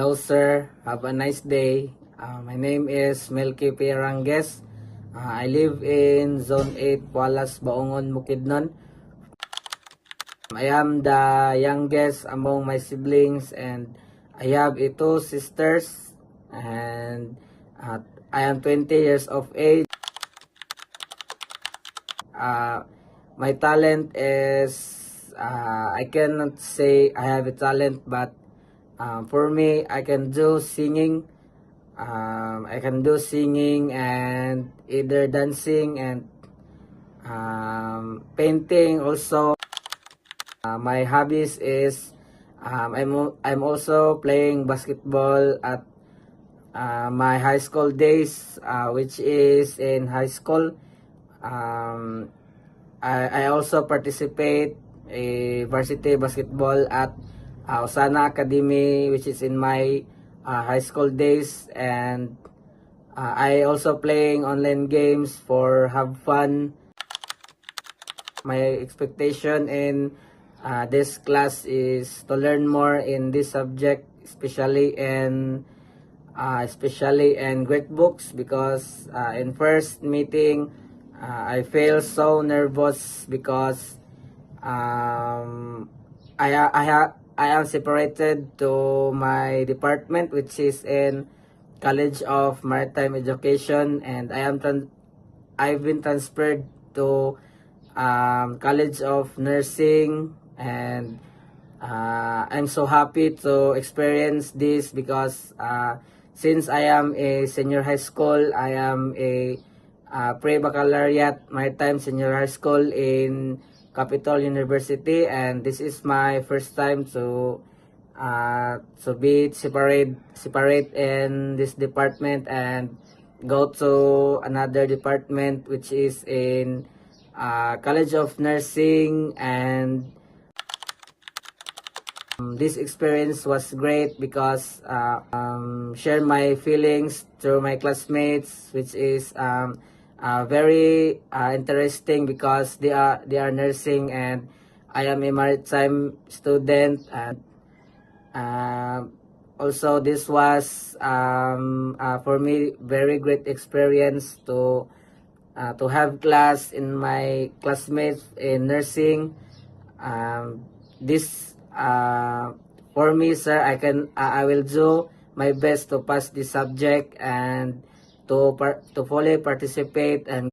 Hello sir, have a nice day. My name is Melky Piranges. I live in Zone 8, Pualas, Baongon, Bukidnon. I am the youngest among my siblings and I have two sisters and I am 20 years of age. My talent is, I cannot say I have a talent, but for me, I can do singing. I can do singing and either dancing and painting also. My hobbies is I'm also playing basketball at my high school days, which is in high school. Um, I also participate a varsity basketball at Osana Academy, which is in my high school days, and I also playing online games for have fun. My expectation in this class is to learn more in this subject, especially in great books, because in first meeting I feel so nervous because I am separated to my department, which is in College of Maritime Education, and I've been transferred to College of Nursing, and I'm so happy to experience this because since I am a senior high school, I am a pre-baccalaureate maritime senior high school in Capital University, and this is my first time to be separate in this department and go to another department, which is in College of Nursing. And this experience was great because share my feelings to my classmates, which is very interesting because they are nursing and I am a maritime student. And uh, also this was for me very great experience to have class in my classmates in nursing. This for me, sir, I will do my best to pass this subject and to fully participate and